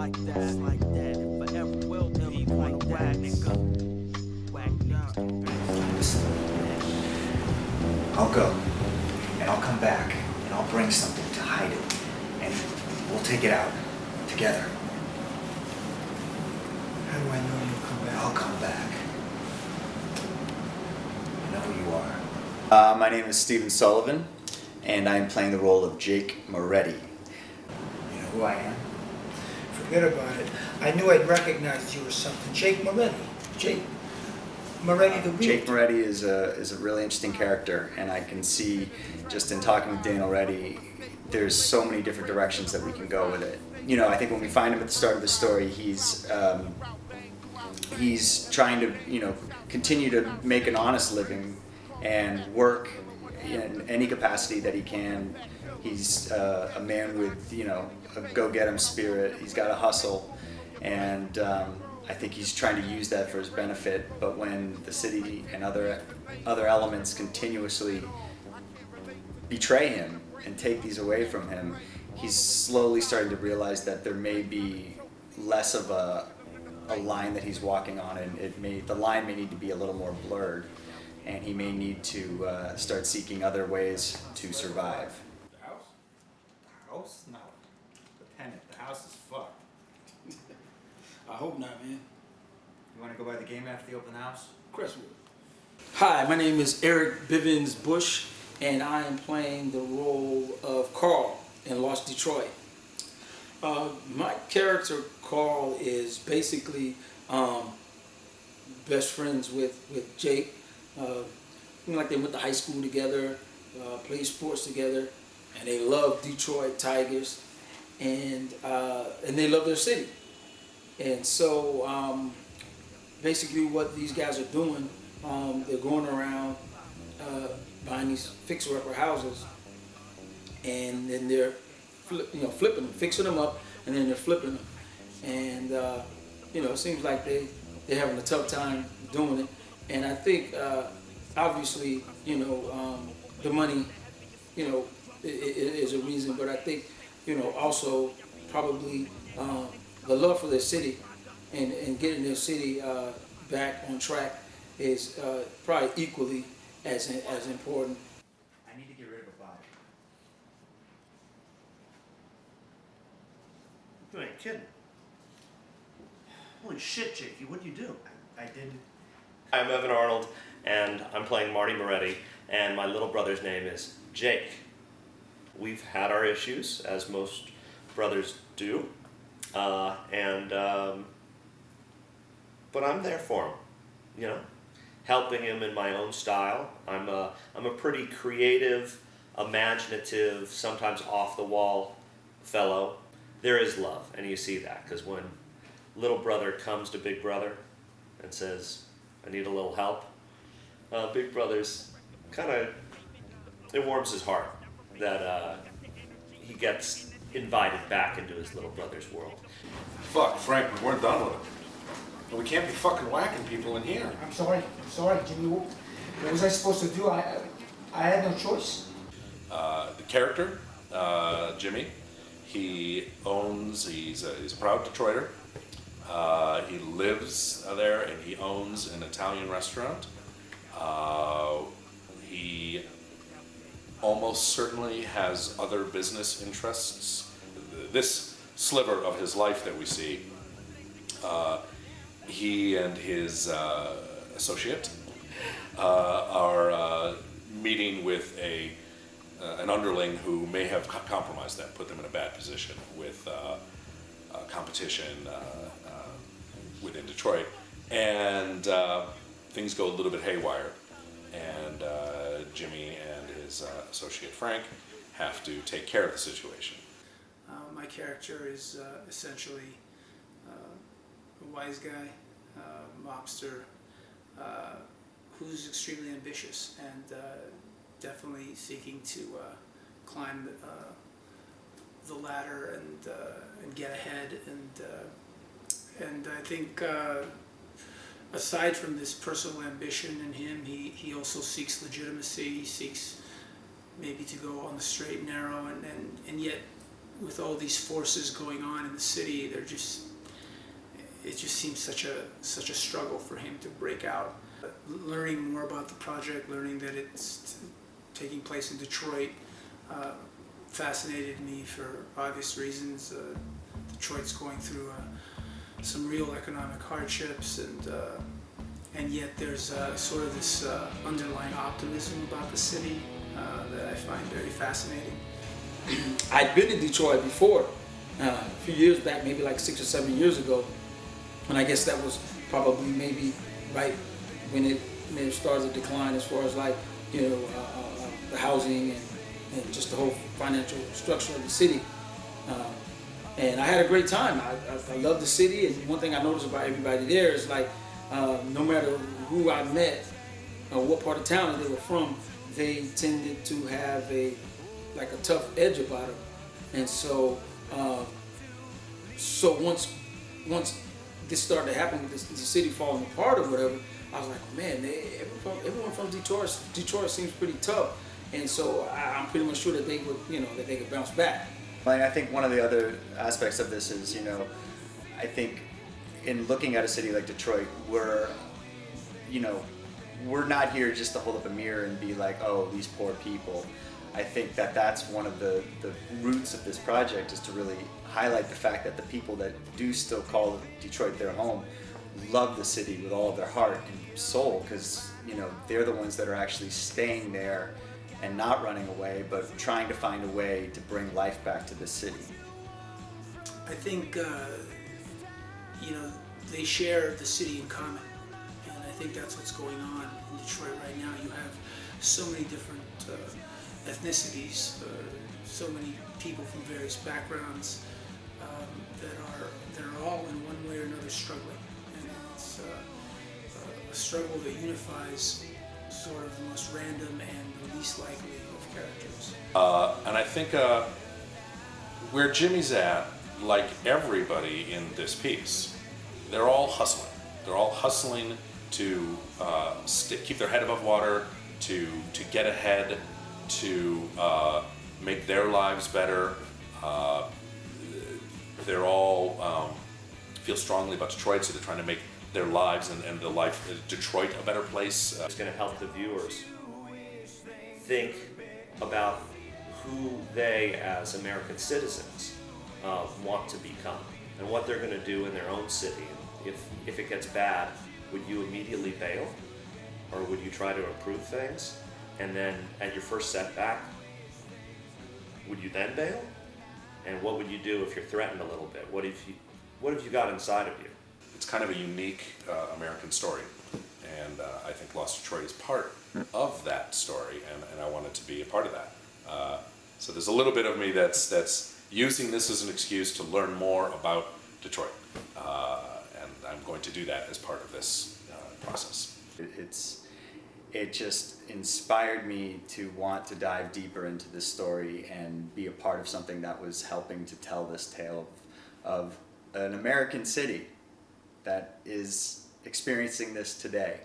like that, and forever will be like that, nigga. Whacked up. Listen, I'll go, and I'll come back, and I'll bring something to hide it, and we'll take it out together. How do I know you'll come back? I'll come back. I know who you are. My name is Stephen Sullivan, and I'm playing the role of Jake Moretti. You know who I am? Forget about it. I knew I'd recognize you or something. Jake Moretti. Jake Moretti the Realtor. Jake Moretti is a really interesting character, and I can see just in talking with Dan already, there's so many different directions that we can go with it. You know, I think when we find him at the start of the story, he's trying to, continue to make an honest living and work in any capacity that he can. He's a man with, a go-get-em spirit. He's got a hustle, and I think he's trying to use that for his benefit. But when the city and other elements continuously betray him and take these away from him, he's slowly starting to realize that there may be less of a line that he's walking on, and the line may need to be a little more blurred, and he may need to start seeking other ways to survive. The house? The house? No. The tenant. The house is fucked. I hope not, man. You want to go by the game after the open house? Crestwood. Hi, my name is Eric Bivens Bush, and I am playing the role of Carl in Lost Detroit. My character, Carl, is basically best friends with Jake. Like they went to high school together, played sports together, and they love Detroit Tigers, and they love their city. And so basically what these guys are doing, they're going around buying these fixer-upper houses, and then they're flipping them, fixing them up, and then they're flipping them. And it seems like they're having a tough time doing it. And I think obviously the money is a reason, but I think also probably the love for their city and getting their city back on track is probably equally as important. I need to get rid of a body. You ain't kidding. Holy shit, Jakey, what'd you do? I did. I'm Evan Arnold, and I'm playing Marty Moretti, and my little brother's name is Jake. We've had our issues, as most brothers do, but I'm there for him, helping him in my own style. I'm a pretty creative, imaginative, sometimes off-the-wall fellow. There is love, and you see that, because when little brother comes to big brother and says, I need a little help, big brother's it warms his heart that he gets invited back into his little brother's world. Fuck, Frank, we weren't done with it. And we can't be fucking whacking people in here. I'm sorry, Jimmy. What was I supposed to do? I had no choice. The character, Jimmy, he's a proud Detroiter. He lives there and he owns an Italian restaurant. He almost certainly has other business interests. This sliver of his life that we see, he and his associate are meeting with an underling who may have compromised them, put them in a bad position with competition within Detroit, and things go a little bit haywire, and Jimmy and his associate Frank have to take care of the situation. My character is essentially a wise guy, mobster, who's extremely ambitious and definitely seeking to climb the ladder and get ahead. And I think aside from this personal ambition in him, he also seeks legitimacy. He seeks maybe to go on the straight and narrow, and yet with all these forces going on in the city, it just seems such a struggle for him to break out. Learning more about the project, learning that it's taking place in Detroit, fascinated me for obvious reasons. Detroit's going through some real economic hardships, and yet there's sort of this underlying optimism about the city that I find very fascinating. I'd been to Detroit before, a few years back, maybe like 6 or 7 years ago, and I guess that was probably maybe right when it started to decline as far as like, you know, the housing and just the whole financial structure of the city. And I had a great time. I love the city, and one thing I noticed about everybody there is like, no matter who I met or what part of town they were from, they tended to have a tough edge about them. And so, once this started to happen with the city falling apart or whatever, I was like, man, everyone from Detroit seems pretty tough. And so I'm pretty much sure that they would, you know, that they could bounce back. And I think one of the other aspects of this is, you know, I think in looking at a city like Detroit, we're not here just to hold up a mirror and be like, oh, these poor people. I think that that's one of the roots of this project, is to really highlight the fact that the people that do still call Detroit their home love the city with all of their heart and soul, because, you know, they're the ones that are actually staying there and not running away, but trying to find a way to bring life back to the city. I think, you know, they share the city in common, and I think that's what's going on in Detroit right now. You have so many different ethnicities, so many people from various backgrounds that are all in one way or another struggling, and it's a struggle that unifies sort of the most random and the least likely of characters. And I think where Jimmy's at, like everybody in this piece, they're all hustling. They're all hustling to keep their head above water, to get ahead, to make their lives better. They're all feel strongly about Detroit, so they're trying to make their lives and the life of Detroit a better place. It's going to help the viewers think about who they, as American citizens, want to become and what they're going to do in their own city. If it gets bad, would you immediately bail, or would you try to improve things? And then at your first setback, would you then bail? And what would you do if you're threatened a little bit? What have you got inside of you? It's kind of a unique American story, and I think Lost Detroit is part of that story, and I wanted to be a part of that. So there's a little bit of me that's using this as an excuse to learn more about Detroit, and I'm going to do that as part of this process. It just inspired me to want to dive deeper into this story and be a part of something that was helping to tell this tale of an American city that is experiencing this today.